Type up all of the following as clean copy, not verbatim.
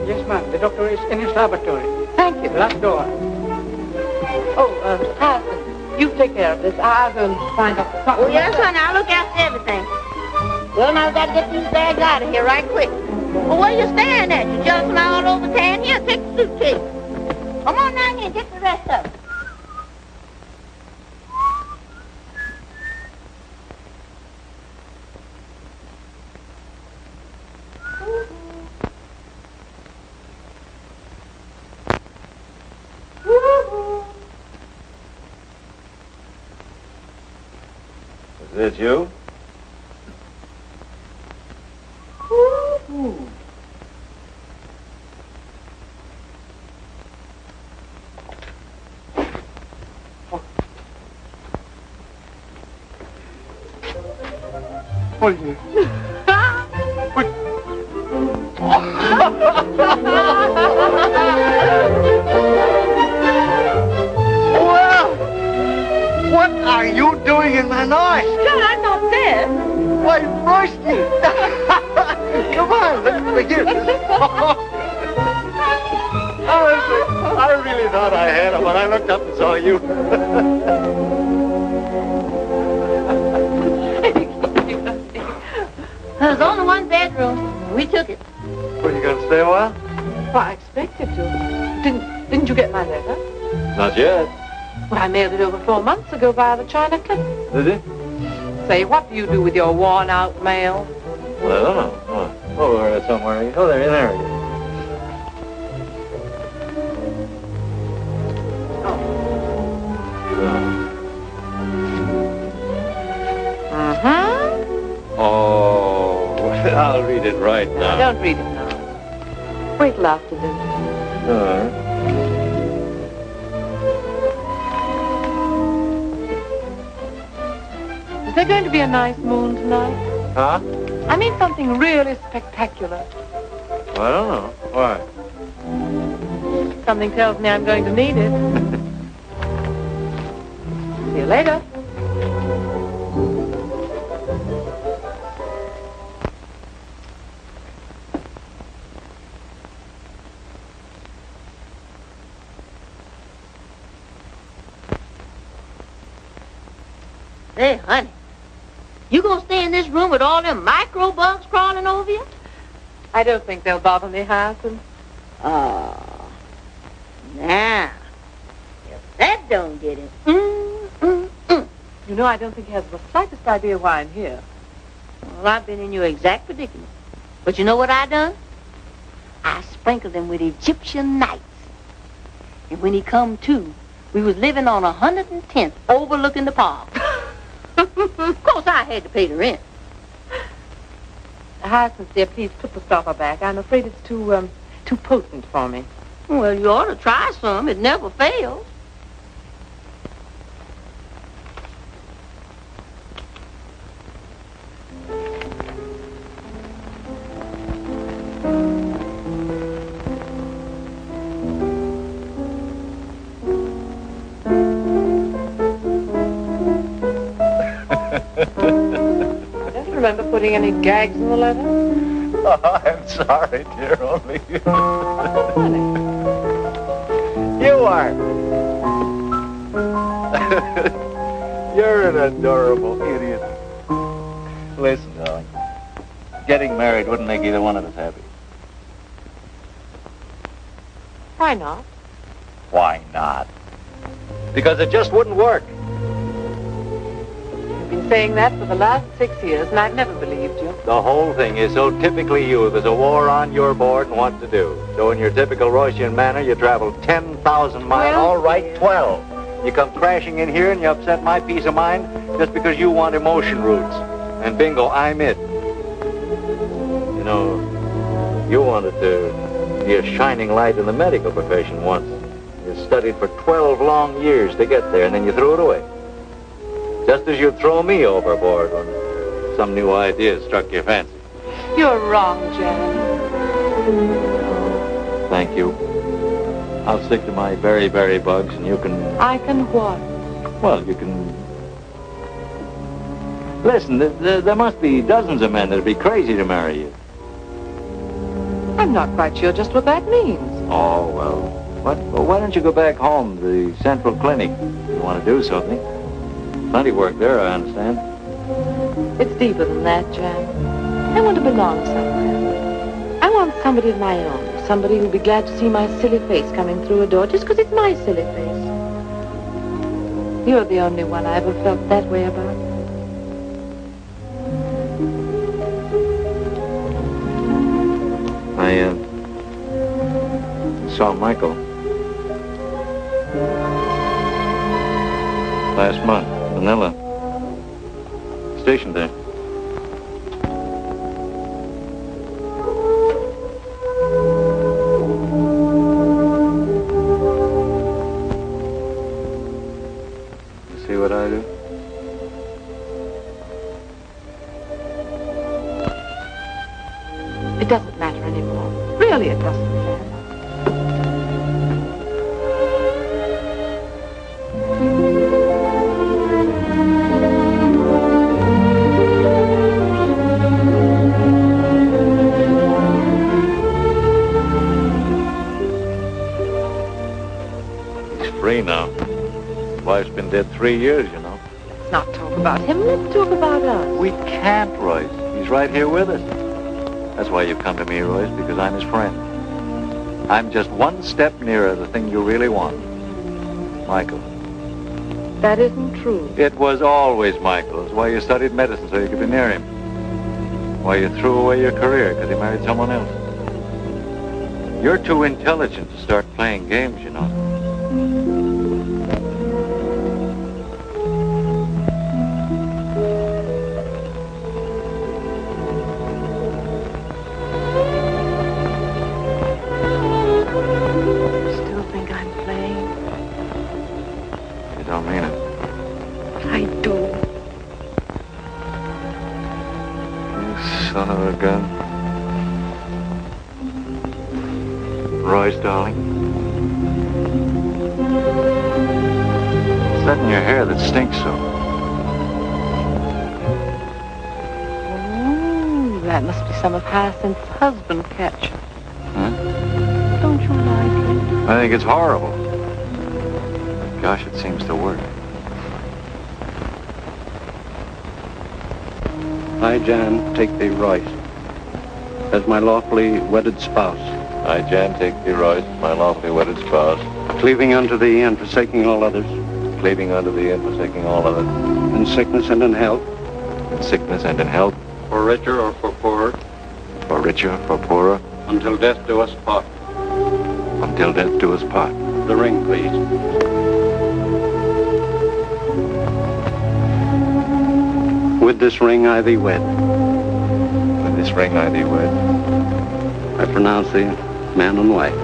Yes, ma'am. The doctor is in his laboratory. Thank you. Last door. Oh, Harrison, you take care of this. I'll go and find out the doctor. Oh, yes, honey. I'll look after everything. Well, now I've got to get these bags out of here right quick. Well, what are you staring at? You jumping all over town? Here, take the suitcase. Come on down here and get the rest of it. Is this you? Oh, yeah. Well, what are you doing in my noise? John, I'm not dead. Why, Rusty! Come on, let's begin. I really thought I had him when I looked up and saw you. There's only one bedroom. We took it. Were you going to stay a while? Well, I expected to. Didn't you get my letter? Not yet. Well, I mailed it over 4 months ago via the China Clip. Did it? Say, what do you do with your worn-out mail? Well, I don't know. Oh, there it is somewhere. Oh, there it is. Oh, I'll read it right now. Don't read it now. Wait till afternoon. All right. Is there going to be a nice moon tonight? Huh? I mean something really spectacular. Well, I don't know. Why? Something tells me I'm going to need it. See you later. Hey, honey, you gonna stay in this room with all them microbugs crawling over you? I don't think they'll bother me, Harrison. Oh, now, if that don't get it, You know, I don't think he has the slightest idea why I'm here. Well, I've been in your exact predicament. But you know what I done? I sprinkled him with Egyptian nights. And when he come to, we was living on 110th overlooking the park. Of course, I had to pay the rent. Harrison, dear, please put the stopper back. I'm afraid it's too potent for me. Well, you ought to try some. It never fails. Don't you remember putting any gags in the letter? Oh, I'm sorry, dear, only you. Funny. You are. You're an adorable idiot. Listen, darling. Getting married wouldn't make either one of us happy. Why not? Why not? Because it just wouldn't work. You've been saying that for the last 6 years, and I've never believed you. The whole thing is so typically you. There's a war on your board and what to do. So in your typical Roycian manner, you travel 10,000 miles. Well, all right, 12. You come crashing in here and you upset my peace of mind just because you want emotion roots. And bingo, I'm it. You know, you wanted to be a shining light in the medical profession once. You studied for 12 long years to get there, and then you threw it away. Just as you'd throw me overboard when some new idea struck your fancy. You're wrong, Jan. Thank you. I'll stick to my berry bugs, and you can... I can what? Well, you can... Listen, there must be dozens of men that'd be crazy to marry you. I'm not quite sure just what that means. Oh, well. Well, why don't you go back home to the Central Clinic? You want to do something. Plenty work there, I understand. It's deeper than that, Jan. I want to belong somewhere. I want somebody of my own. Somebody who'll be glad to see my silly face coming through a door just because it's my silly face. You're the only one I ever felt that way about. I saw Michael last month, Manila. Stationed there. You see what I do? It doesn't matter anymore. Really, it doesn't matter. He's free now. Wife's been dead 3 years, you know. Let's not talk about him. Let's talk about us. We can't, Royce. He's right here with us. That's why you come to me, Royce, because I'm his friend. I'm just one step nearer the thing you really want. Michael. That isn't true. It was always Michael. It's why you studied medicine, so you could be near him. Why you threw away your career, because he married someone else. You're too intelligent to start playing games, you know. Son of a gun. Royce, darling. What's that in your hair that stinks so? Ooh, that must be some of Hyacinth's husband ketchup. Huh? Don't you like it? I think it's horrible. Gosh, it seems to work. I, Jan, take thee, Royce, as my lawfully wedded spouse. I, Jan, take thee, Royce, my lawfully wedded spouse. Cleaving unto thee and forsaking all others. Cleaving unto thee and forsaking all others. In sickness and in health. In sickness and in health. For richer or for poorer. For richer, for poorer. Until death do us part. Until death do us part. The ring, please. With this ring I thee wed. With this ring I thee wed. I pronounce thee man and wife.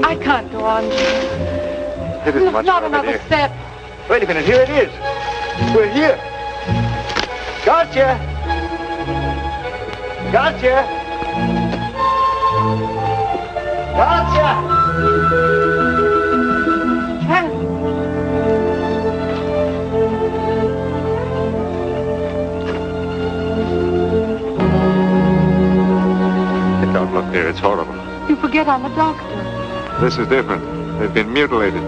I can't go on. It isn't much Not further, another dear. step. Wait a minute, here it is. We're here. Gotcha. Gotcha. Gotcha. Don't look there. It's horrible. You forget I'm a doctor. This is different. They've been mutilated.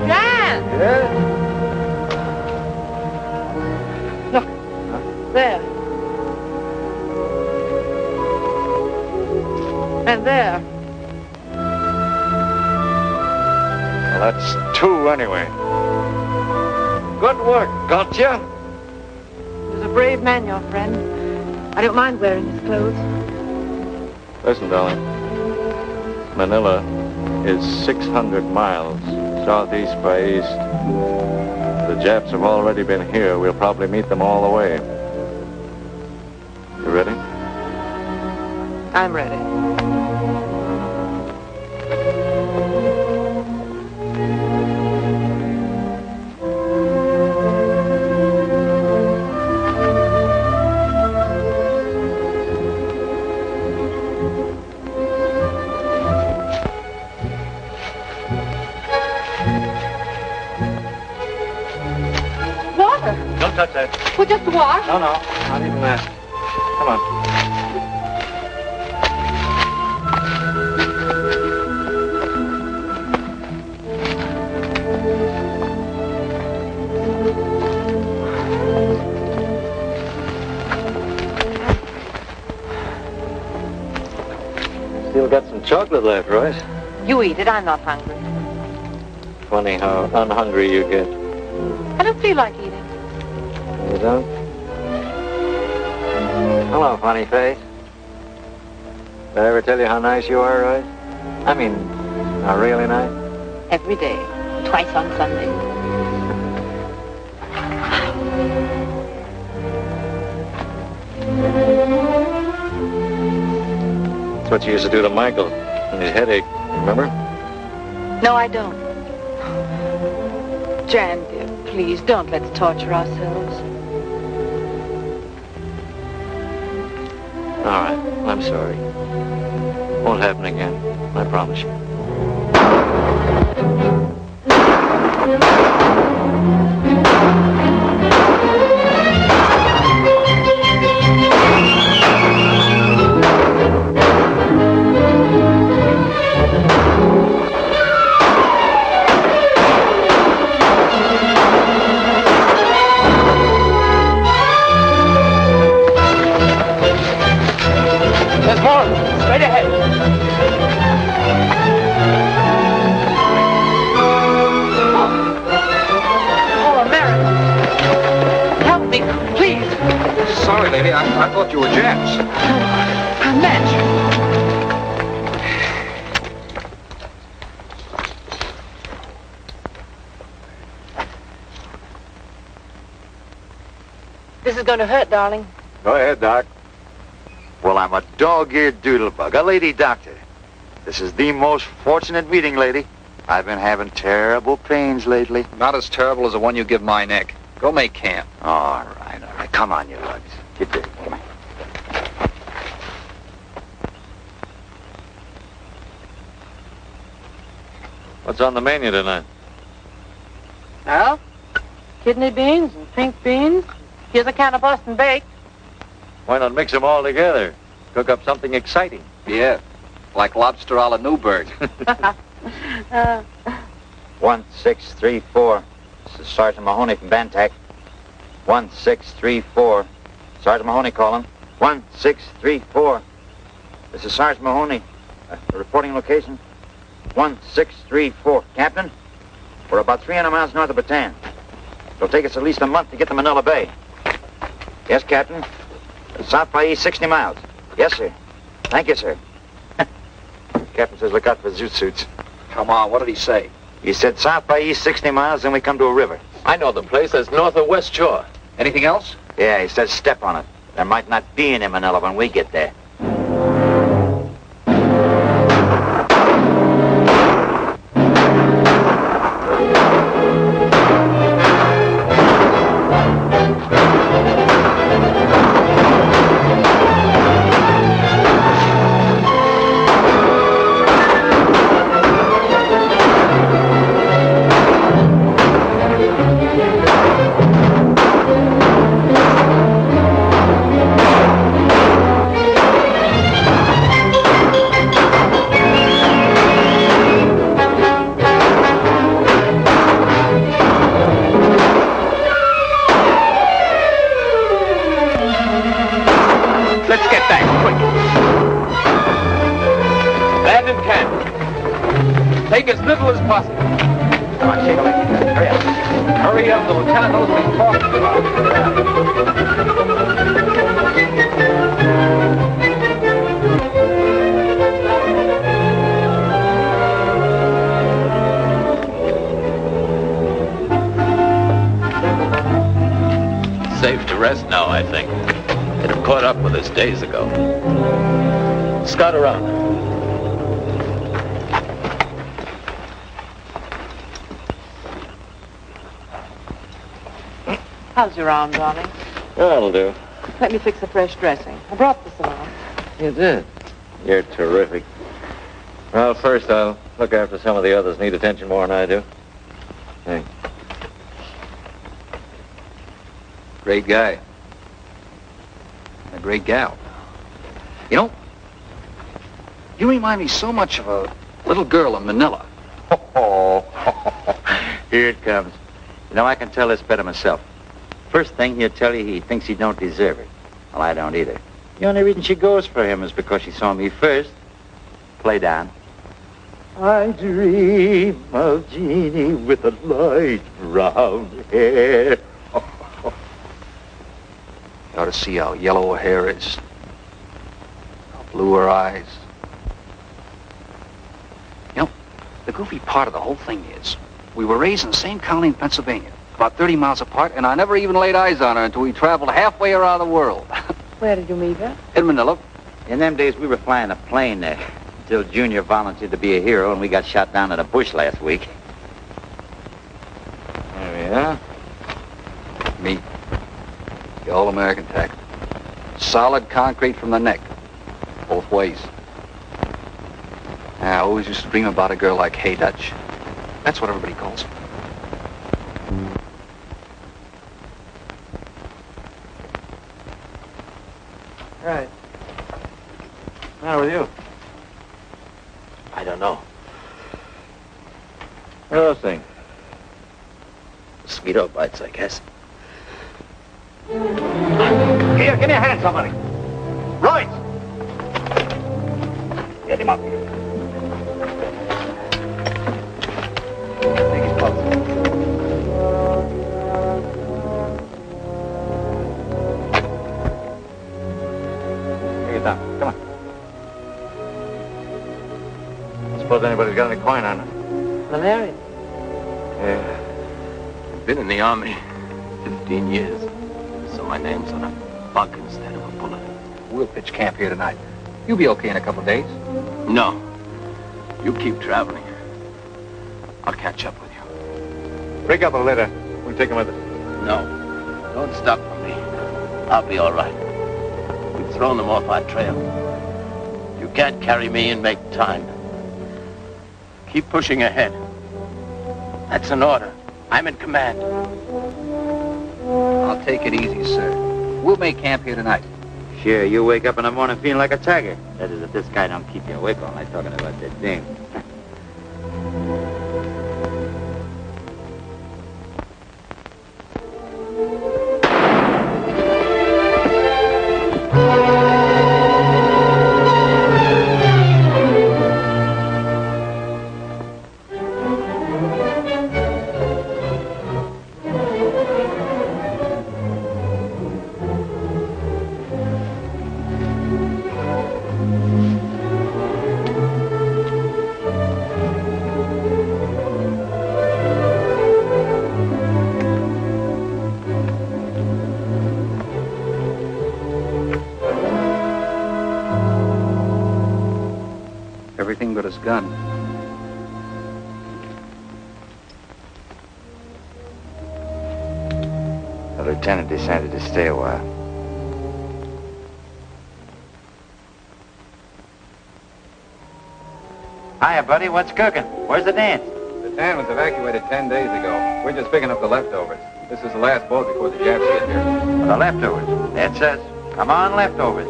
Jan! Yeah? Look. There. And there. Well, that's two anyway. Good work. Gotcha. He was a brave man, your friend. I don't mind wearing his clothes. Listen, darling. Manila is 600 miles southeast by east. The Japs have already been here. We'll probably meet them all the way. You ready? I'm ready. Water. Don't touch that. Well, just wash. No, not even that. Come on. Still got some chocolate left, Royce. You eat it. I'm not hungry. Funny how unhungry you get. I don't feel like eating. You don't? Hello, funny face. Did I ever tell you how nice you are, Royce? I mean, how really nice? Every day. Twice on Sunday. That's what you used to do to Michael when his head ached, remember? No, I don't. Jan, dear, please, don't let's torture ourselves. All right, I'm sorry. Won't happen again, I promise you. There's more. Straight ahead. Oh, America. Help me, please. Sorry, lady. I thought you were Japs. A match. This is going to hurt, darling. Go ahead, Doc. Well, I'm a dog-eared doodlebug, a lady doctor. This is the most fortunate meeting, lady. I've been having terrible pains lately. Not as terrible as the one you give my neck. Go make camp. All right. Come on, you lugs. Get there. Come on. What's on the menu tonight? Well, kidney beans and pink beans. Here's a can of Boston baked. Why not mix them all together? Cook up something exciting. Yeah, like lobster a la Newburgh. 1634. This is Sergeant Mahoney from Bantac. 1634. Sergeant Mahoney calling. 1634. This is Sergeant Mahoney. Reporting location. 1634. Captain, we're about 300 miles north of Bataan. It'll take us at least a month to get to Manila Bay. Yes, Captain. South by east 60 miles. Yes, sir. Thank you, sir. Captain says look out for zoot suits. Come on, what did he say? He said south by east 60 miles, then we come to a river. I know the place. That's north of West Shore. Anything else? Yeah, he says step on it. There might not be any Manila when we get there. Let's get back, quick. Land in camp. Take as little as possible. Come on, shake a leg. Hurry up. Hurry up, the lieutenant knows what he's talking about. Safe to rest now, I think. It had caught up with us days ago. Scout around. How's your arm, darling? That'll do. Let me fix a fresh dressing. I brought this along. You did. You're terrific. Well, first I'll look after some of the others need attention more than I do. Thanks. Great guy. A great gal. You know, you remind me so much of a little girl in Manila. Oh, here it comes. You know, I can tell this better myself. First thing, he'll tell you he thinks he don't deserve it. Well, I don't either. The only reason she goes for him is because she saw me first. Play down. I dream of Jeannie with the light brown hair. You ought to see how yellow her hair is. How blue her eyes. You know, the goofy part of the whole thing is, we were raised in the same county in Pennsylvania, about 30 miles apart, and I never even laid eyes on her until we traveled halfway around the world. Where did you meet her? In Manila. In them days, we were flying a plane there until Junior volunteered to be a hero, and we got shot down in a bush last week. There we are. Me. The all-American tack. Solid concrete from the neck. Both ways. I always used to dream about a girl like Hey Dutch. That's what everybody calls her. Right. What's the matter with you? I don't know. What are those things? Mosquito bites, I guess. Here, give me a hand, somebody. Royce! Get him up here. Take his pulse. Take it down. Come on. Suppose anybody's got any coin on it. Malaria. Yeah. I've been in the Army 15 years. So my name's on a bug instead of a bullet. We'll pitch camp here tonight. You'll be okay in a couple of days. No. You keep traveling. I'll catch up with you. Break up a litter. We'll take him with us. No. Don't stop for me. I'll be all right. We've thrown them off our trail. You can't carry me and make time. Keep pushing ahead. That's an order. I'm in command. I'll take it easy, sir. We'll make camp here tonight. Sure, you wake up in the morning feeling like a tiger. That is, if this guy don't keep you awake all night talking about that dame. everything but his gun. The lieutenant decided to stay a while. Hiya, buddy. What's cooking? Where's the dance? The town was evacuated 10 days ago. We're just picking up the leftovers. This is the last boat before the Japs get here. The leftovers. That says, come on, leftovers.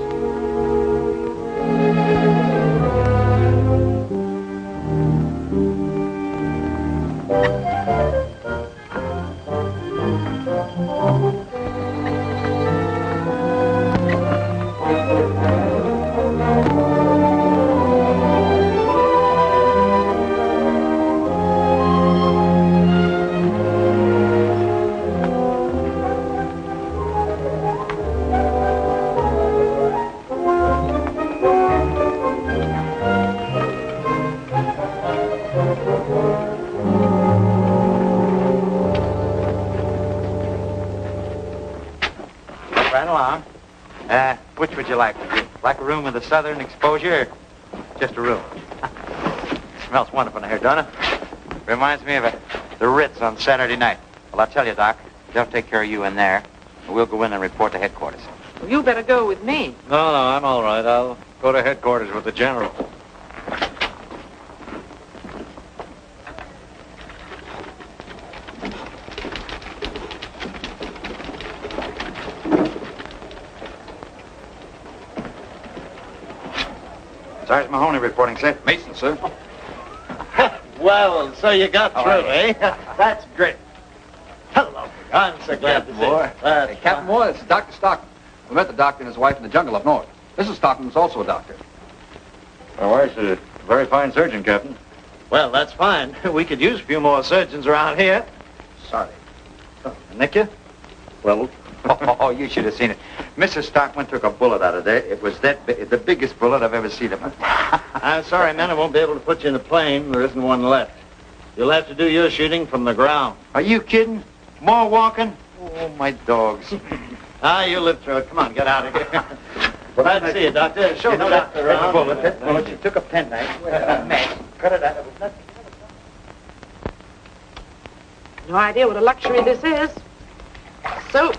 Right along. Which would you like? Would you like a room with a southern exposure, or just a room? Smells wonderful in here, don't it? Reminds me of the Ritz on Saturday night. Well, I'll tell you, Doc, they'll take care of you in there. We'll go in and report to headquarters. Well, you better go with me. No, I'm all right. I'll go to headquarters with the general. Sergeant Mahoney reporting, sir. Mason, sir. Well, so you got through, eh? That's great. Hello. I'm so glad to see you. Hey, Captain Moore, this is Dr. Stockton. We met the doctor and his wife in the jungle up north. Mrs. Stockton's also a doctor. My wife's a very fine surgeon, Captain. Well, that's fine. We could use a few more surgeons around here. Sorry. Nick you? Well, Oh, you should have seen it. Mrs. Stockman took a bullet out of there. It was the biggest bullet I've ever seen of it. I'm sorry, man. I won't be able to put you in a plane. There isn't one left. You'll have to do your shooting from the ground. Are you kidding? More walking? Oh, my dogs. You live through it. Come on, get out of here. Glad to see you, Doctor. Show the doctor around. That bullet, she took a penknife with a match, cut it out. It was nothing. No idea what a luxury this is. Soap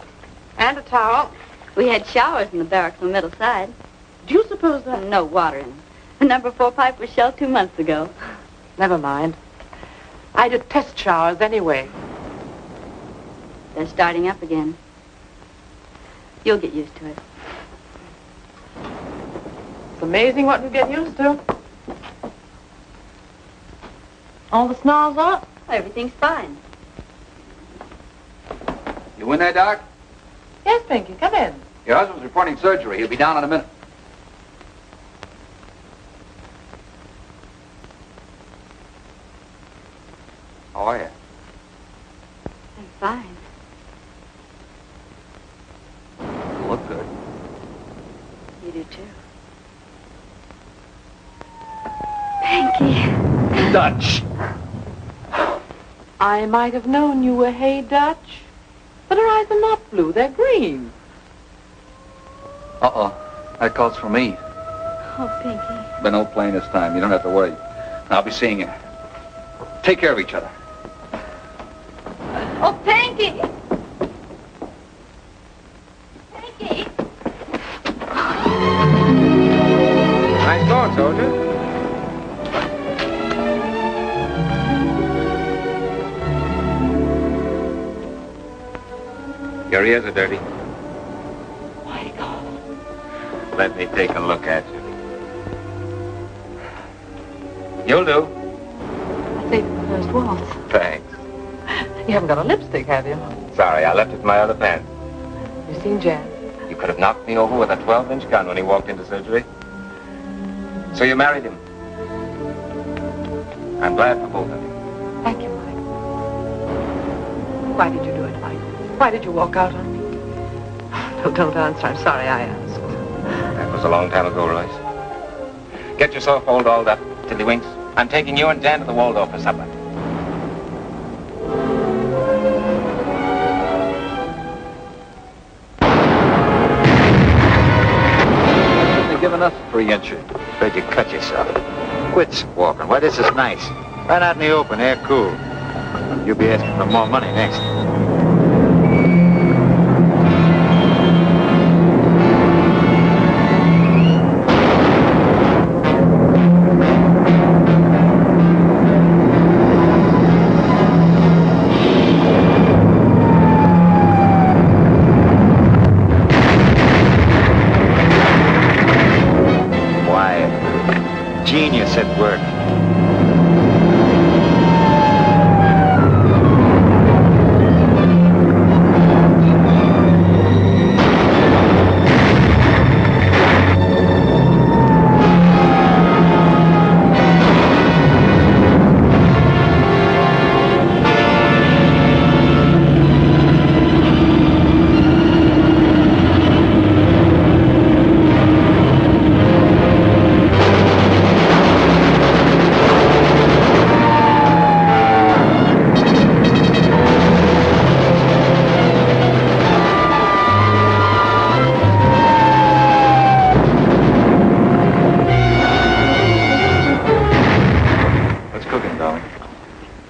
and a towel. We had showers in the barracks on the middle side. Do you suppose that... No water in them. The number 4 pipe was shelled 2 months ago. Never mind. I detest showers anyway. They're starting up again. You'll get used to it. It's amazing what you get used to. All the snarls up? Everything's fine. You in there, Doc? Yes, Pinky, come in. Your husband's reporting surgery. He'll be down in a minute. How are you? I'm fine. You look good. You do too. Pinky. Dutch. I might have known you were Hey Dutch. But her eyes are not blue, they're green. Uh-oh. That calls for me. Oh, Pinky. But no plane this time. You don't have to worry. I'll be seeing you. Take care of each other. Oh, Pinky! Pinky! nice going, soldier. Your ears are dirty. My God. Let me take a look at you. You'll do. I saved the first waltz. Thanks. You haven't got a lipstick, have you? Sorry, I left it in my other pants. You seen Jan? You could have knocked me over with a 12-inch gun when he walked into surgery. So you married him. I'm glad for both of you. Thank you, Mike. Why did you do it, Mike? Why did you walk out on me? No, don't answer. I'm sorry I asked. That was a long time ago, Royce. Get yourself all dolled up, Tiddlywinks. I'm taking you and Jan to the Waldorf for supper. They've given us a 3-incher. Bet you cut yourself. Quit walking. Why, this is nice. Right out in the open, air cool. You'll be asking for more money next. Genius at work.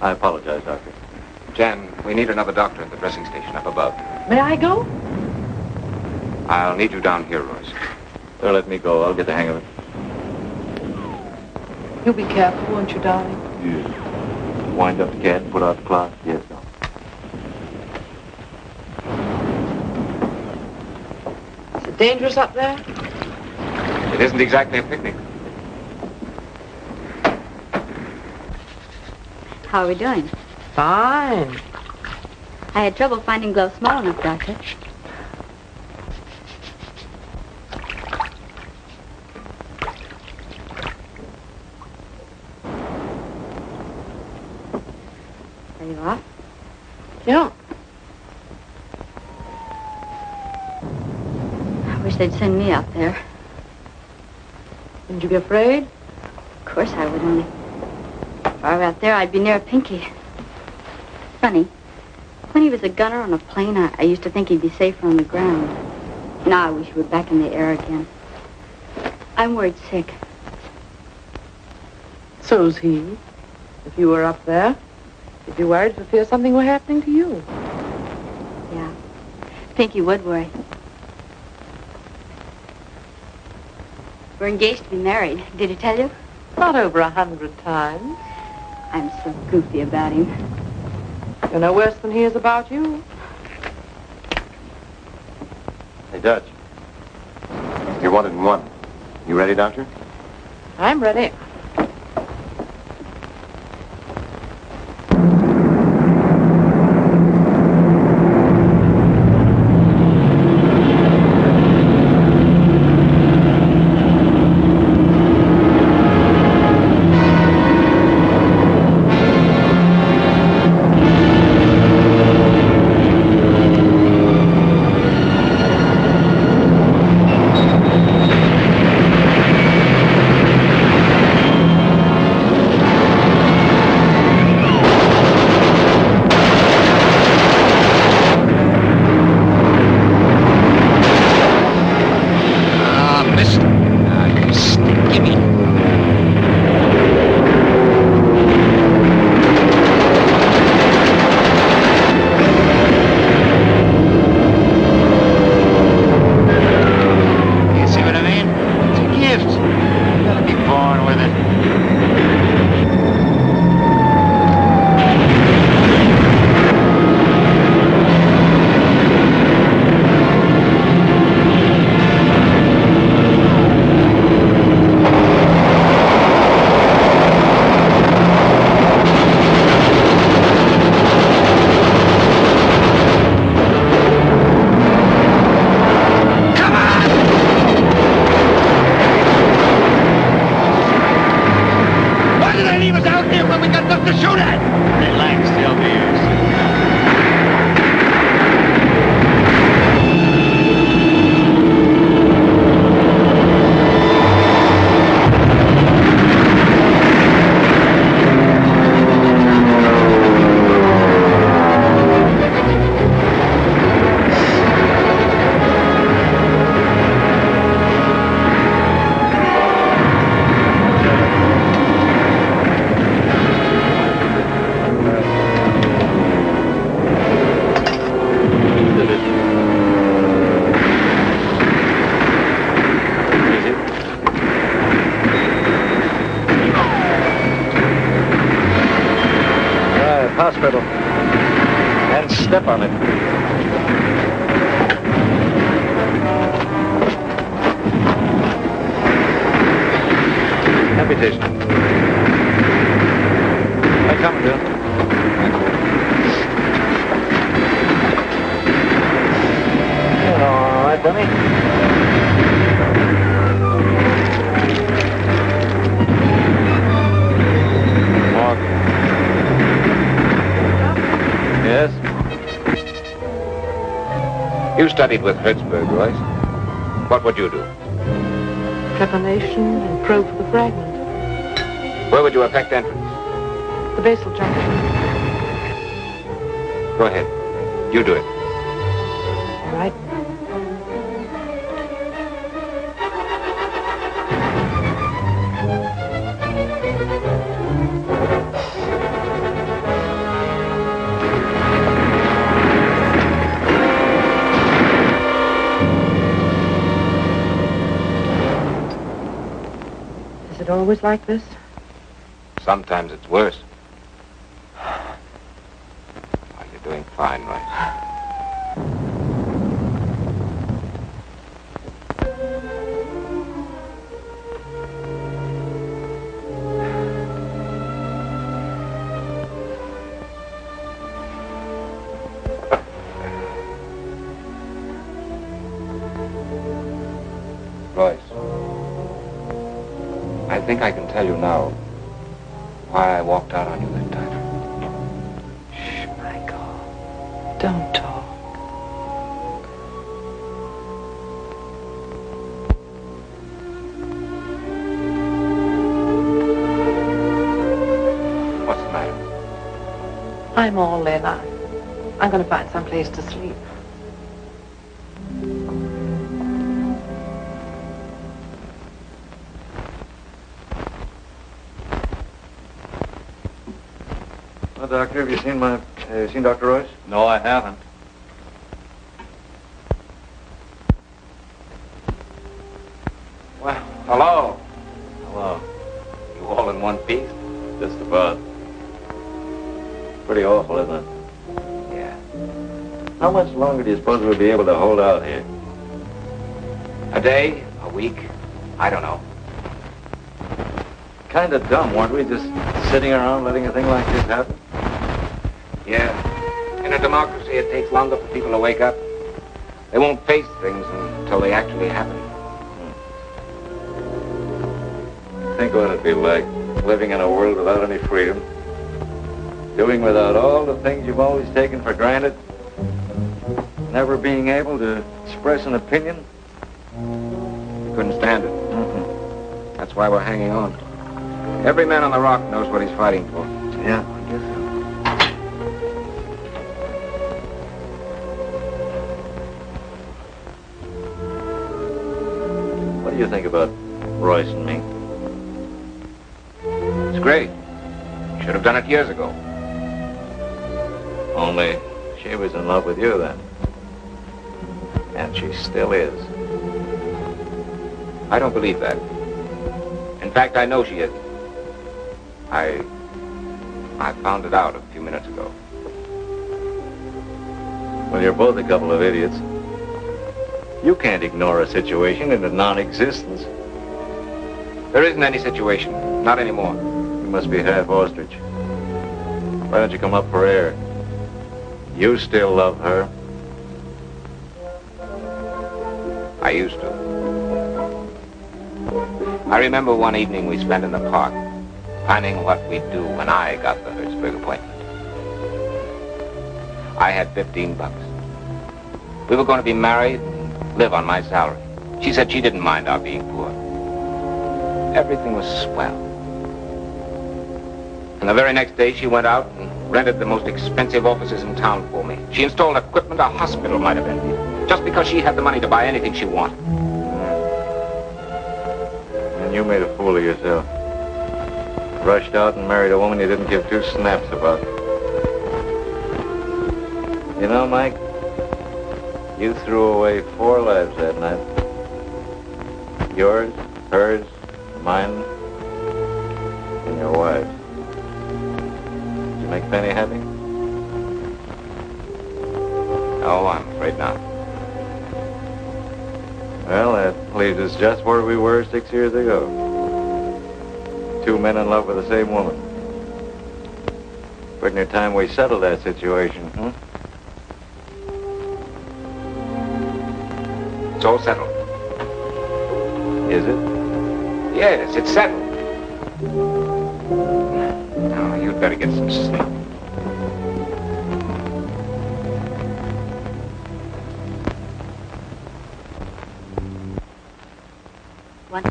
I apologize, Doctor. Jan, we need another doctor at the dressing station up above. May I go? I'll need you down here, Royce. Well, let me go. I'll get the hang of it. You'll be careful, won't you, darling? Yeah. Wind up the cat and put out the clock. Yes, no. Is it dangerous up there? It isn't exactly a picnic. How are we doing? Fine. I had trouble finding gloves small enough, Doctor. Are you off? Yeah. I wish they'd send me out there. Wouldn't you be afraid? Of course I would, only if I were out there, I'd be near Pinky. Funny. When he was a gunner on a plane, I used to think he'd be safer on the ground. Now I wish he were back in the air again. I'm worried sick. So's he. If you were up there, you'd be worried for fear something were happening to you. Yeah. Pinky would worry. We're engaged to be married. Did he tell you? Not over 100 times. I'm so goofy about him. You're no worse than he is about you. Hey, Dutch. You're wanted in one. You ready, Doctor? I'm ready. step on it. Amputation. I come, Bill. All right, Bunny. Yes? You studied with Hertzberg, Royce. What would you do? Trepanation and probe for the fragment. Where would you effect entrance? The basal junction. Go ahead. You do it. All right. Is it always like this? Sometimes it's worse. Oh, you're doing fine, Royce. Royce, I think I can tell you now why I walked out on you that time. Shh, Michael. Don't talk. What's the matter? I'm all in. I'm going to find some place to sleep. Well, Doctor, have you seen Dr. Royce? No, I haven't. Well, hello. Hello. You all in one piece? Just about. Pretty awful, isn't it? Yeah. How much longer do you suppose we'll be able to hold out here? A day? A week? I don't know. Kind of dumb, weren't we? Just sitting around letting a thing like this happen? Yeah. In a democracy, it takes longer for people to wake up. They won't face things until they actually happen. Think what it'd be like, living in a world without any freedom. Doing without all the things you've always taken for granted. Never being able to express an opinion. Couldn't stand it. Mm-hmm. That's why we're hanging on. Every man on the rock knows what he's fighting for. Yeah, I guess so. What do you think about Royce and me? It's great. Should have done it years ago. Only she was in love with you then. And she still is. I don't believe that. In fact, I know she is. I found it out a few minutes ago. Well, you're both a couple of idiots. You can't ignore a situation into non-existence. There isn't any situation. Not anymore. You must be half ostrich. Why don't you come up for air? You still love her. I used to. I remember one evening we spent in the park, planning what we'd do when I got the Hertzberg appointment. I had $15. We were going to be married and live on my salary. She said she didn't mind our being poor. Everything was swell. And the very next day she went out and rented the most expensive offices in town for me. She installed equipment a hospital might have envied, just because she had the money to buy anything she wanted. And you made a fool of yourself. Rushed out and married a woman you didn't give two snaps about. You know, Mike, you threw away 4 lives that night. Yours, hers, mine, and your wife's. Did you make Penny happy? No, I'm afraid not. Well, that leaves us just where we were 6 years ago. Two men in love with the same woman. Pretty near time we settled that situation, huh? It's all settled. Is it? Yes, it's settled. Now, you'd better get some sleep. One.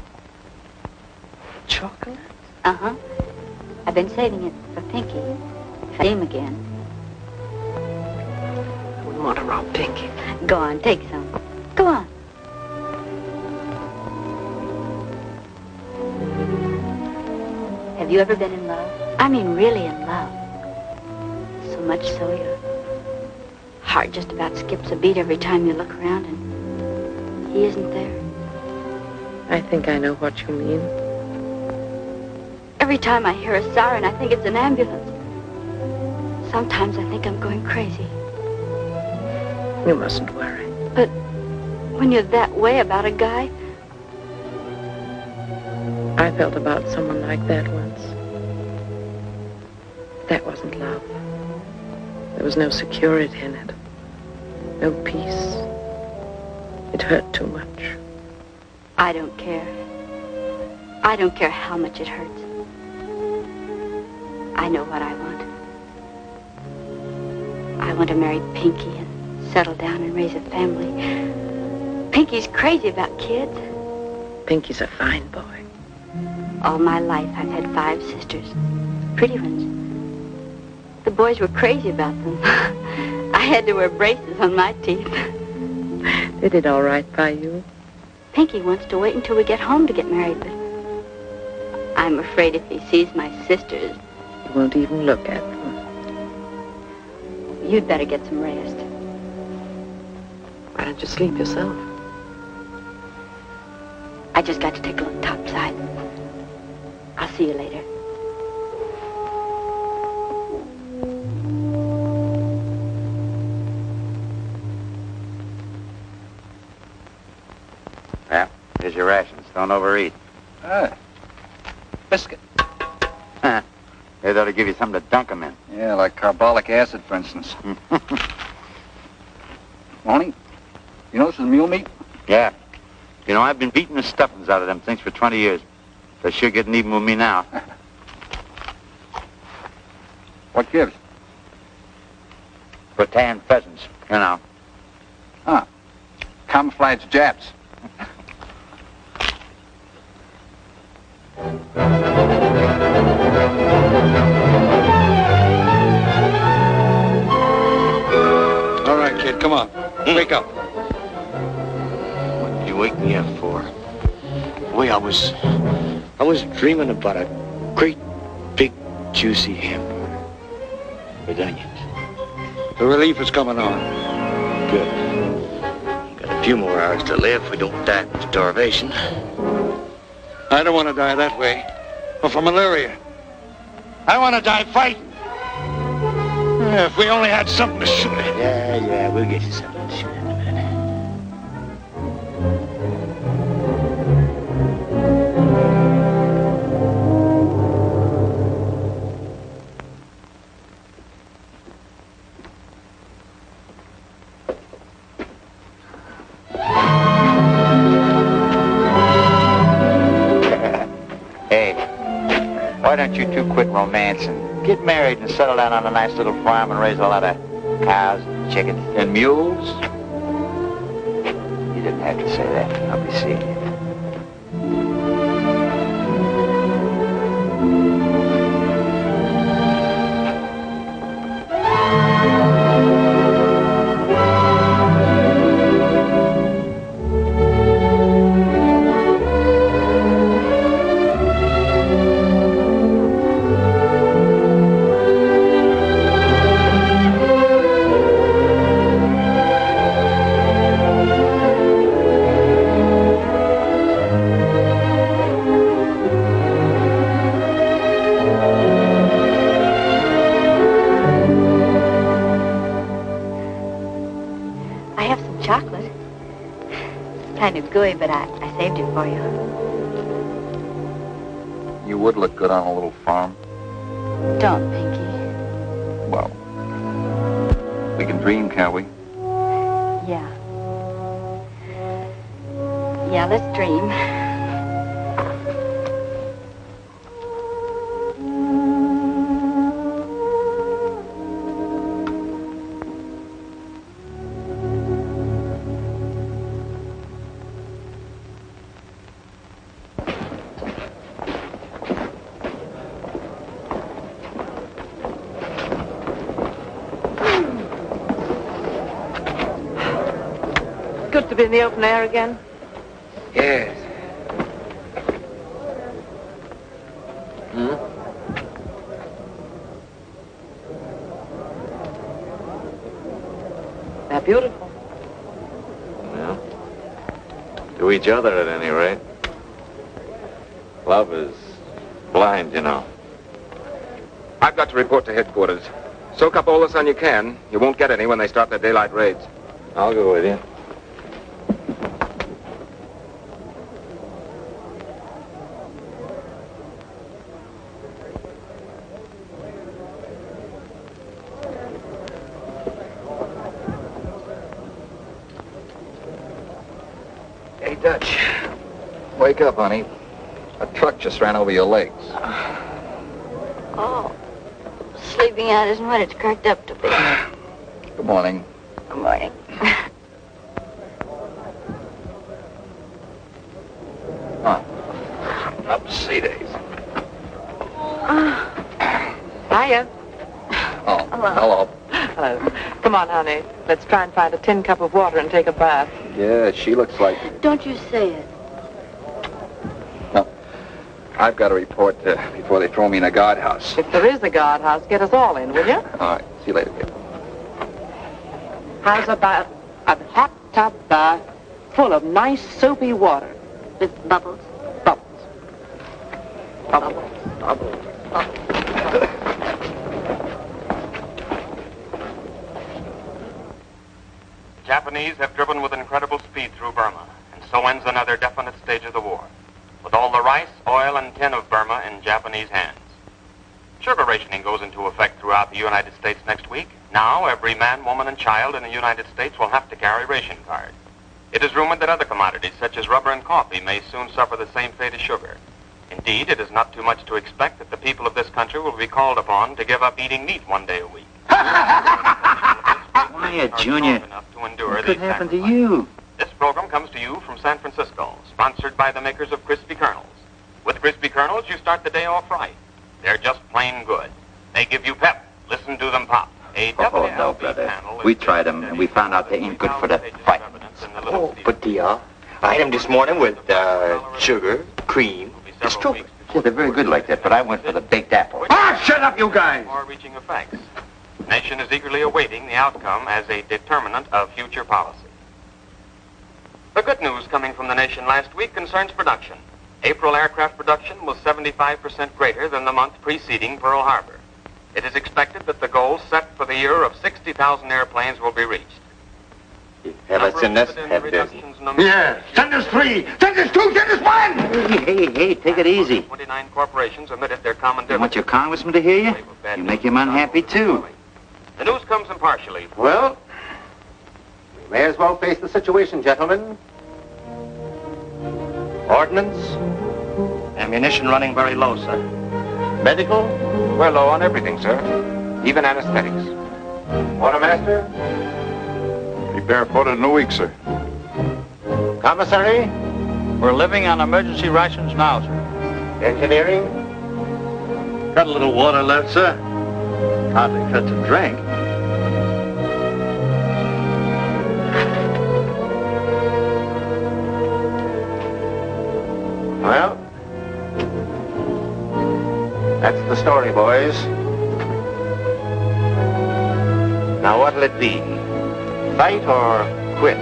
Chocolate? Uh-huh. I've been saving it for Pinky. If I see him again. I wouldn't want to rob Pinky. Go on, take some. Go on. Have you ever been in love? I mean, really in love. So much so your heart just about skips a beat every time you look around and he isn't there. I think I know what you mean. Every time I hear a siren, I think it's an ambulance. Sometimes I think I'm going crazy. You mustn't worry. But when you're that way about a guy, I felt about someone like that once. That wasn't love. There was no security in it. No peace. It hurt too much. I don't care. I don't care how much it hurts. I know what I want. I want to marry Pinky and settle down and raise a family. Pinky's crazy about kids. Pinky's a fine boy. All my life, I've had 5 sisters. Pretty ones. The boys were crazy about them. I had to wear braces on my teeth. They did all right by you. Pinky wants to wait until we get home to get married, but I'm afraid if he sees my sisters, He won't even look at them. you'd better get some rest. Why don't you sleep yourself? I just got to take a look topside. I'll see you later. Well, here's your rations. Don't overeat. Biscuit. They ought to give you something to dunk 'em in. Yeah, like carbolic acid, for instance. Lonnie, you know this is mule meat? Yeah. You know, I've been beating the stuffings out of them things for 20 years. They're sure getting even with me now. What gives? Rattan pheasants, you know. Huh. Camouflage Japs. All right, kid, come on. Wake up. What did you wake me up for? Boy, I was dreaming about a great, big, juicy hamburger with onions. The relief is coming on. Good. Got a few more hours to live if we don't die from starvation. I don't want to die that way, or from malaria. I want to die fighting. If we only had something to shoot at. Yeah, we'll get you something to shoot at in a minute. Hey, why don't you two quit romancing? Get married and settle down on a nice little farm and raise a lot of cows, chickens, and mules? You didn't have to say that. I'll be seeing you. kind of gooey, but I saved it for you. You would look good on a little farm. Don't, Pinky. Well, we can dream, can't we? Yeah. Yeah, let's dream. Good to be in the open air again. Yes. They're beautiful. Well, to each other at any rate. Love is blind, you know. I've got to report to headquarters. Soak up all the sun you can. You won't get any when they start their daylight raids. I'll go with you. Hey, Dutch. Wake up, honey. A truck just ran over your legs. Oh, sleeping out isn't what it's cracked up to be. Good morning. Good morning. Up sea days. Hiya. Oh, Hello. Hello. Come on, honey. Let's try and find a tin cup of water and take a bath. Yeah, she looks like... Don't you say it. No. I've got to report before they throw me in a guardhouse. If there is a guardhouse, get us all in, will you? All right. See you later, kid. How's about a hot tub bath full of nice soapy water? With bubbles. Bubbles. Bubbles. Bubbles. The Japanese have driven with incredible speed through Burma, and so ends another definite stage of the war, with all the rice, oil, and tin of Burma in Japanese hands. Sugar rationing goes into effect throughout the United States next week. Now, every man, woman, and child in the United States will have to carry ration cards. It is rumored that other commodities, such as rubber and coffee, may soon suffer the same fate as sugar. Indeed, it is not too much to expect that the people of this country will be called upon to give up eating meat one day a week. Quiet, Junior. What could happen to you? This program comes to you from San Francisco, sponsored by the makers of Crispy Kernels. With Crispy Kernels, you start the day off right. They're just plain good. They give you pep. Listen to them pop. Oh, no, brother. We tried them, and we found out they ain't good for the fight. Oh, but I had them this morning with sugar, cream, and strawberries. Yeah, they're very good like that, but I went for the baked apple. Ah, shut up, you guys! Far-reaching effects. The nation is eagerly awaiting the outcome as a determinant of future policy. The good news coming from the nation last week concerns production. April aircraft production was 75% greater than the month preceding Pearl Harbor. It is expected that the goal set for the year of 60,000 airplanes will be reached. Have us in this? Have this? Yeah, send us 3, send us 2, send us 1! Hey, take it easy. 29 corporations omitted their common You dividends. want your congressman to hear you? You make him unhappy, too. The news comes impartially. Well, we may as well face the situation, gentlemen. Ordnance, ammunition running very low, sir. Medical, We're low on everything, sir. Even anesthetics. quartermaster, Be barefooted in a week, sir. commissary, We're living on emergency rations now, sir. engineering. Got a little water left, sir? Hardly fit to drink. Well, that's the story, boys. Now, what'll it be? Fight or quit?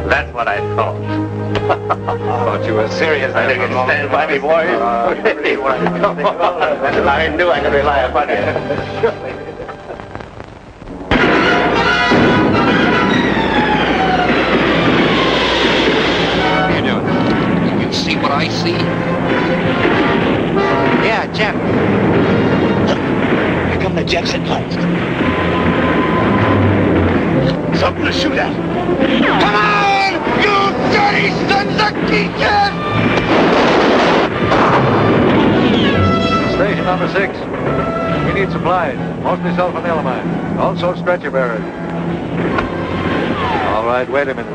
That's what I thought. Thought you were serious. I think you can stand by me, boys. I knew I could rely upon you. What are you doing? Can you see what I see? Yeah, Jeff. Here come the Jeffs at last. Something to shoot at. Come on, you dirty sons of geekers! Station number 6. We need supplies, mostly self-melamine. Also stretcher bearers. All right, wait a minute.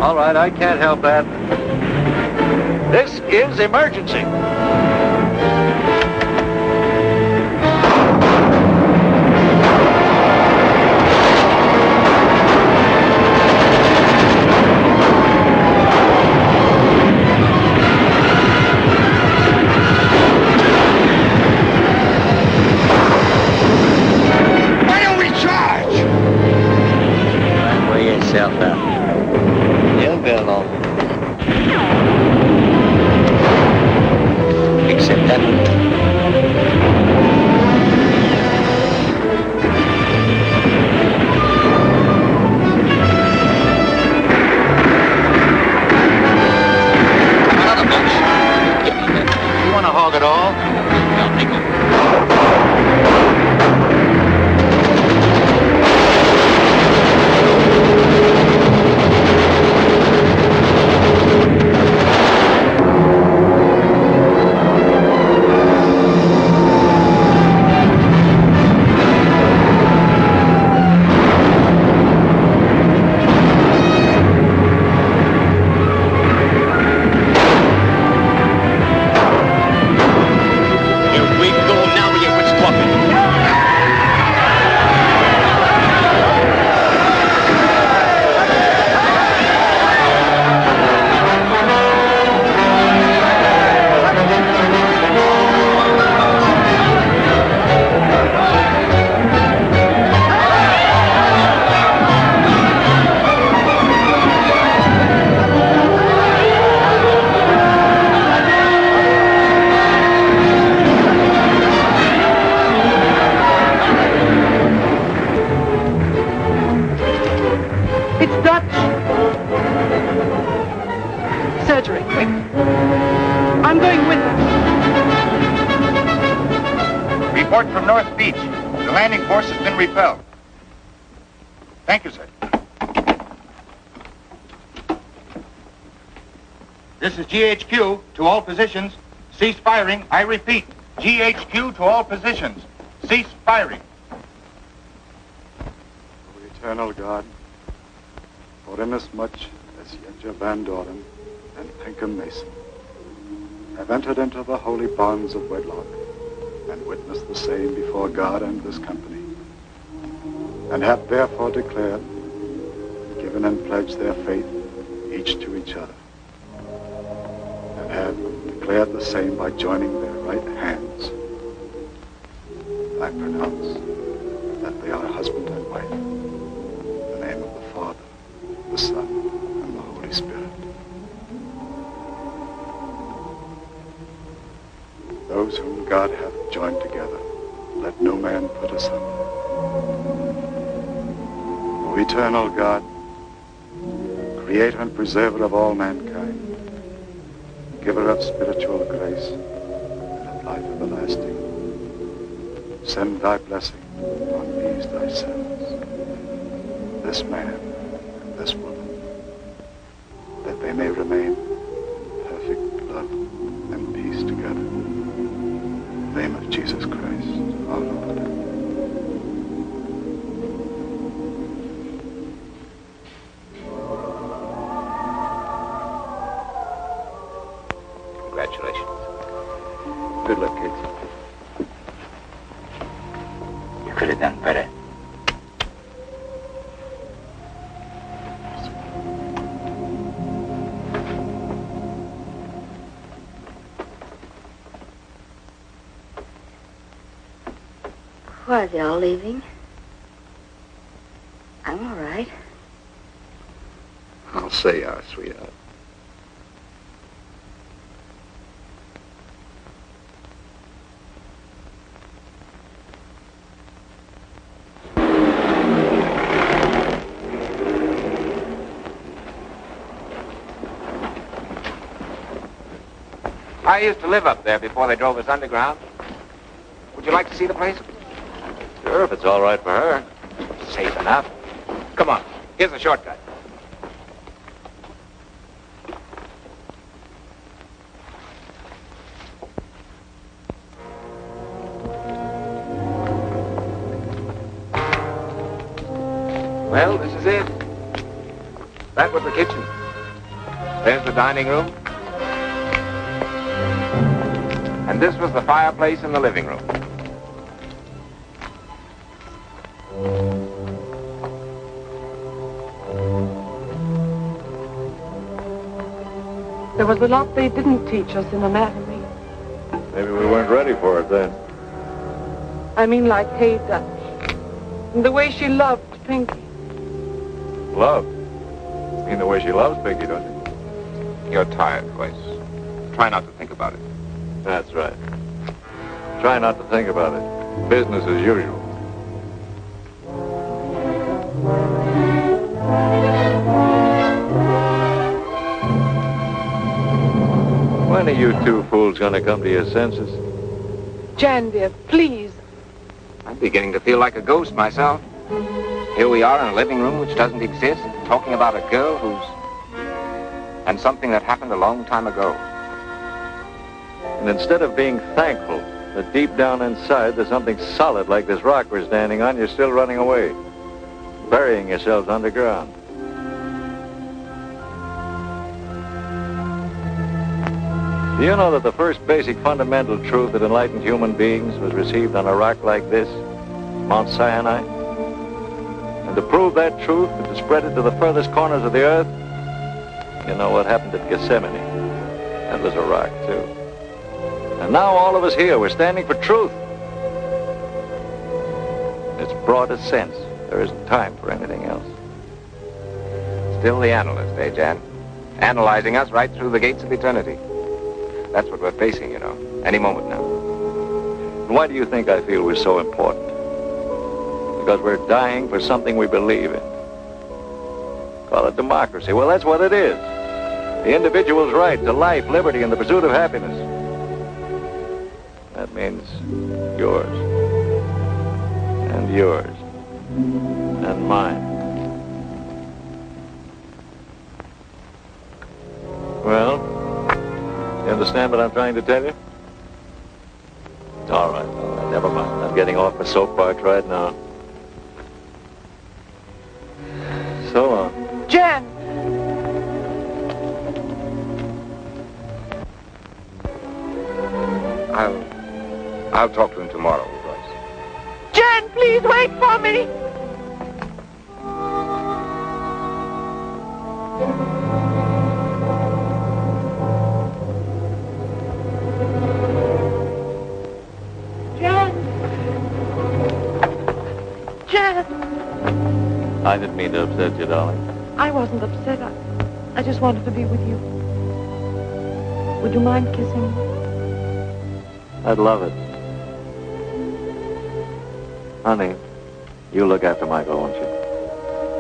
All right, I can't help that. This is emergency. Why don't we charge? Weigh yourself out. You'll be alone. Except that one. You want to hog it all? I'll take over. Surgery, quick. I'm going with them. Report from North Beach. The landing force has been repelled. Thank you, sir. This is GHQ to all positions. Cease firing. I repeat, GHQ to all positions. Cease firing. O eternal God, for inasmuch as Yenja Van Doren and Pinkham Mason have entered into the holy bonds of wedlock and witnessed the same before God and this company, and have therefore declared, given and pledged their faith each to each other, and have declared the same by joining their right hands, I pronounce that they are husband and wife, in the name of the Father, the Son, and the Holy Spirit. Those whom God hath joined together, let no man put asunder. O eternal God, creator and preserver of all mankind, giver of spiritual grace and of life everlasting, send thy blessing on these thy servants, this man and this woman, that they may remain in perfect love and peace together. In the name of Jesus Christ, our Lord. Congratulations. Good luck, kids. You could have done better. Why are they all leaving? I'm all right. I'll say you are, sweetheart. I used to live up there before they drove us underground. Would you like to see the place? Sure, if it's all right for her. Safe enough. Come on, here's the shortcut. Well, this is it. That was the kitchen. There's the dining room. And this was the fireplace in the living room. There was a lot they didn't teach us in anatomy. Maybe we weren't ready for it then. I mean, like Ada. And the way she loved Pinky. Love? You mean the way she loves Pinky, don't you? You're tired, Joyce. Try not to think about it. That's right. Try not to think about it. Business as usual. When are you two fools gonna come to your senses? Jan, dear, please. I'm beginning to feel like a ghost myself. Here we are in a living room which doesn't exist, talking about a girl and something that happened a long time ago. And instead of being thankful that deep down inside there's something solid like this rock we're standing on, you're still running away, burying yourselves underground. Do you know that the first basic fundamental truth that enlightened human beings was received on a rock like this, Mount Sinai? And to prove that truth and to spread it to the furthest corners of the earth, you know what happened at Gethsemane? That was a rock, too. And now all of us here, we're standing for truth. In its broadest sense, there isn't time for anything else. Still the analyst, eh, Jan? Analyzing us right through the gates of eternity. That's what we're facing, you know, any moment now. And why do you think I feel we're so important? Because we're dying for something we believe in. Call it democracy. Well, that's what it is. The individual's right to life, liberty, and the pursuit of happiness. That means yours. And yours. And mine. Well, you understand what I'm trying to tell you? All right, never mind. I'm getting off my soapbox right now. So long. Jan! I'll talk to him tomorrow, Joyce. Jan, please wait for me! I didn't mean to upset you, darling. I wasn't upset. I just wanted to be with you. Would you mind kissing me? I'd love it. Honey, you look after Michael, won't you?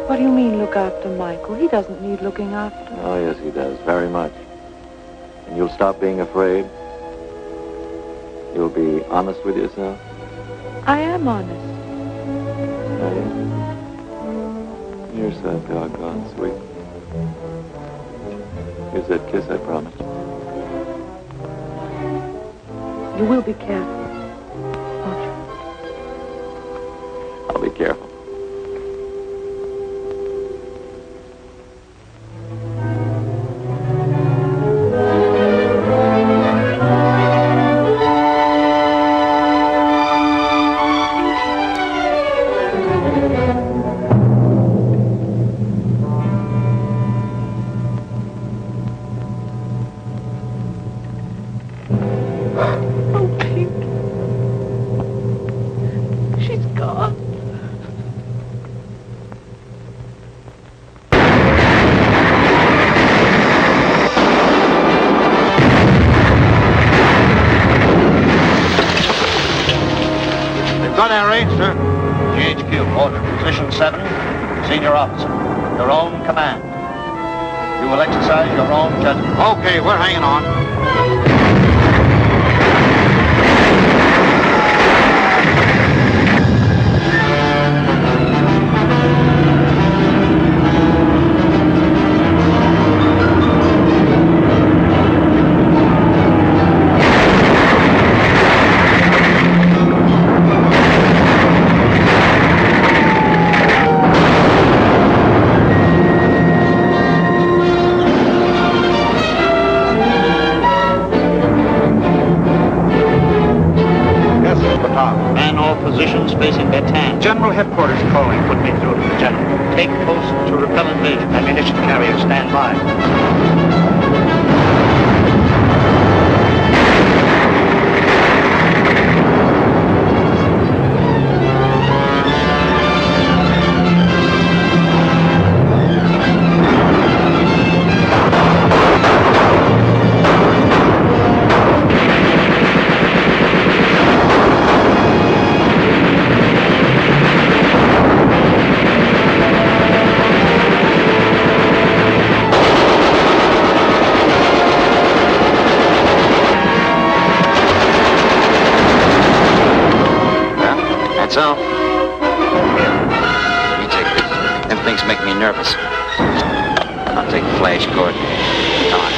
What do you mean, look after Michael? He doesn't need looking after. Oh, yes, he does. Very much. And you'll stop being afraid? You'll be honest with yourself? I am honest. Are you? You're so doggone sweet. Here's that kiss I promised. You will be careful, won't you? I'll be careful. Oh, Pink. order. Position 7, senior officer. Your own command. You will exercise your own judgment. Okay, we're hanging on. Positions facing Bataan. General Headquarters calling. Put me through to the general. Take post to repel invasion. Ammunition carrier, stand by. So, here, you take this. Them things make me nervous. I'll take the flash cord. Come on.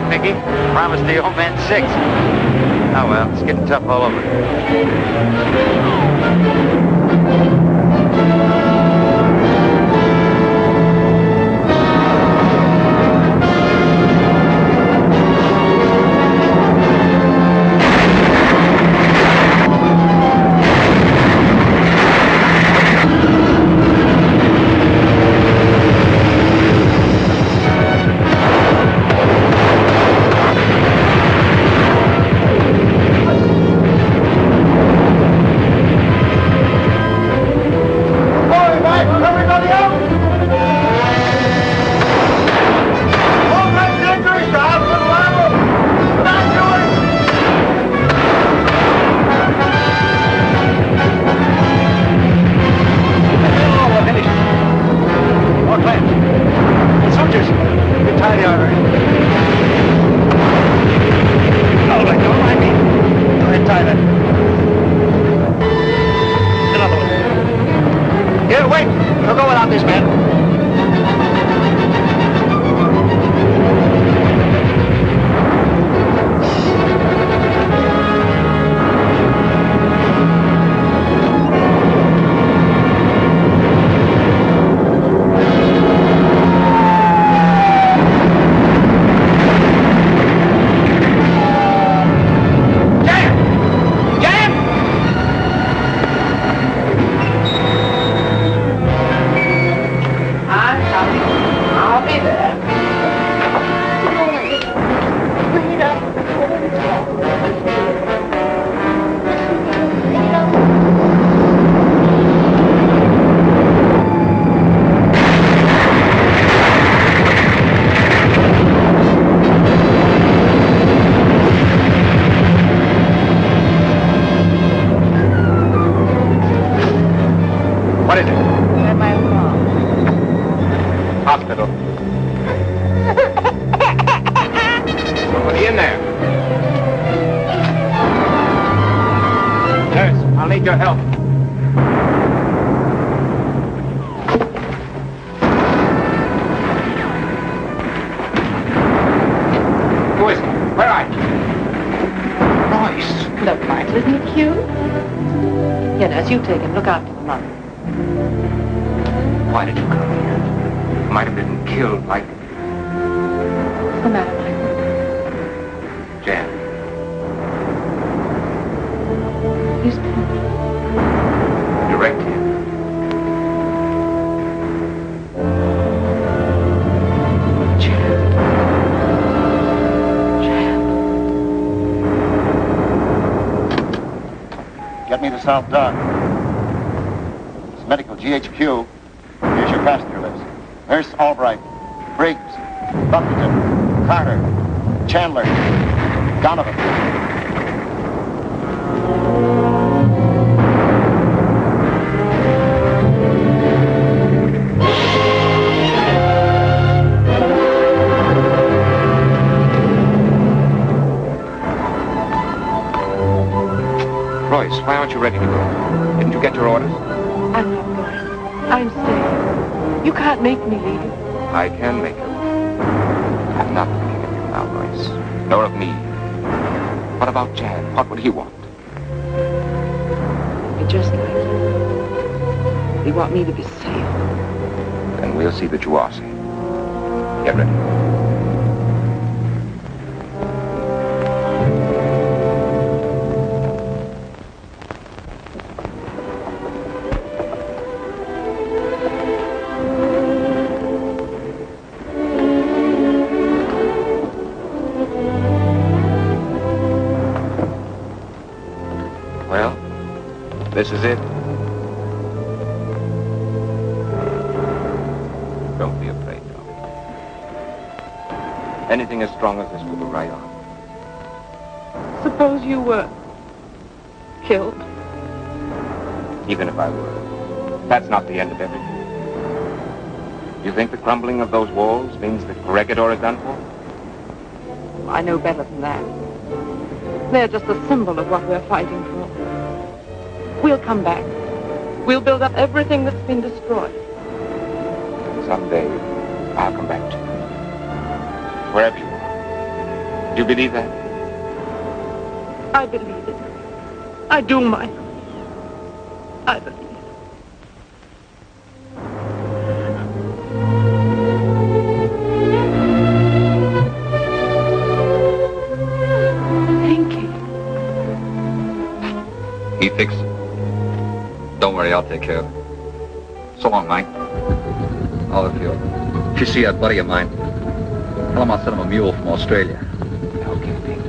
Mickey. Promised the old man 6. Oh, well, it's getting tough all over. Your help. Who is it? Where are you? Royce. Look, Michael, isn't he cute? Here, nurse, you take him. Look after the mother. Why did you come here? You might have been killed like... What's the matter, Michael? Jan. He's been... Direct him. yourself done. It's medical GHQ. Here's your passenger list. Nurse Albright, Briggs, Buffington, Carter, Chandler, Donovan. Royce, why aren't you ready to go? Didn't you get your orders? I'm not going. I'm staying. You can't make me leave. I can make you. I'm not thinking of you now, Royce. Nor of me. What about Jan? What would he want? Be just like you. They want me to be safe. Then we'll see that you are safe. Get ready. This is it. Don't be afraid, Tommy. Anything as strong as this will go right on. Suppose you were killed. Even if I were. That's not the end of everything. You think the crumbling of those walls means that Corregidor is done for? I know better than that. They're just a symbol of what we're fighting for. We'll come back. We'll build up everything that's been destroyed. Someday, I'll come back to you. Wherever you are. Do you believe that? I believe it. I do, Michael. I believe it. Pinky. He fixed it. Don't worry, I'll take care of it. So long, Mike. Olivefield. If you see that buddy of mine, tell him I'll send him a mule from Australia. Okay, Pete.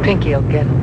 Pinky'll get him.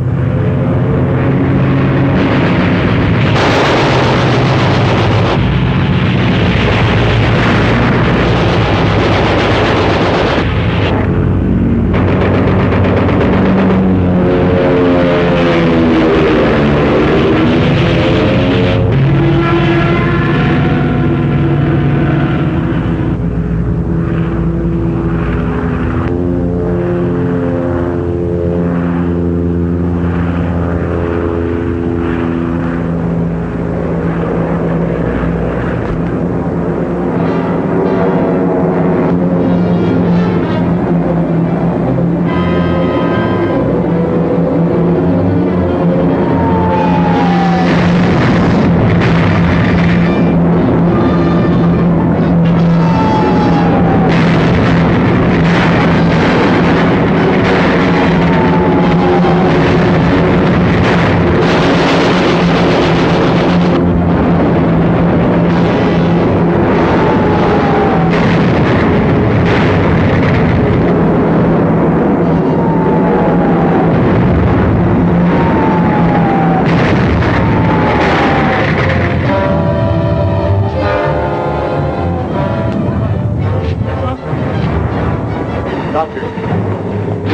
Doctor,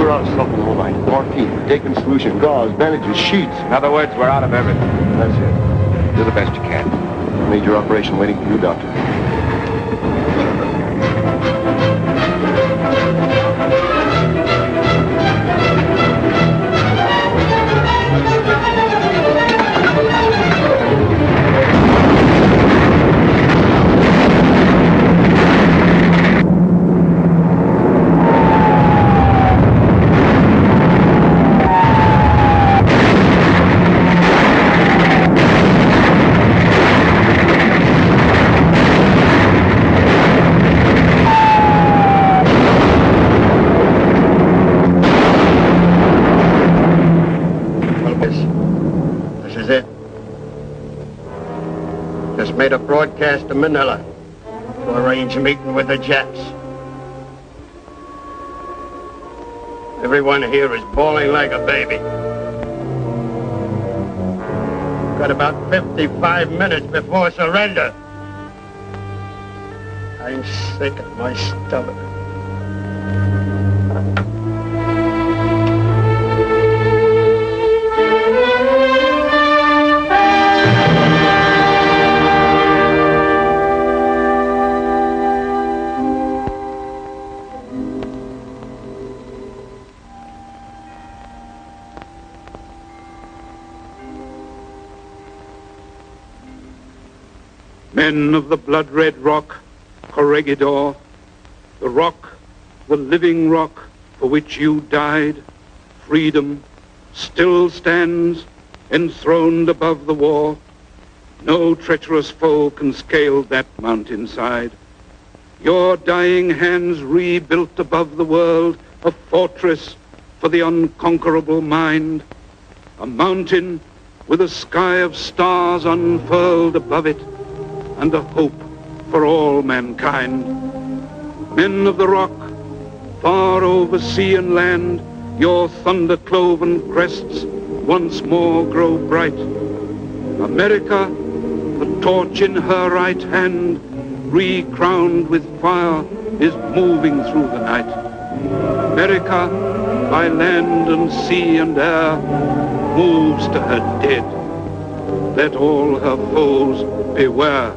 we're out of smoke in the line. morphine, taking solution, gauze, bandages, sheets. In other words, we're out of everything. That's it. Do the best you can. Major operation waiting for you, Doctor. Made a broadcast to Manila to arrange a meeting with the Japs. Everyone here is bawling like a baby. Got about 55 minutes before surrender. I'm sick of my stomach. Men of the blood-red rock, Corregidor, the rock, the living rock for which you died, freedom, still stands enthroned above the war. No treacherous foe can scale that mountainside. Your dying hands rebuilt above the world a fortress for the unconquerable mind, a mountain with a sky of stars unfurled above it, and a hope for all mankind. Men of the rock, far over sea and land, your thunder-cloven crests once more grow bright. America, the torch in her right hand, re-crowned with fire, is moving through the night. America, by land and sea and air, moves to her dead. Let all her foes beware.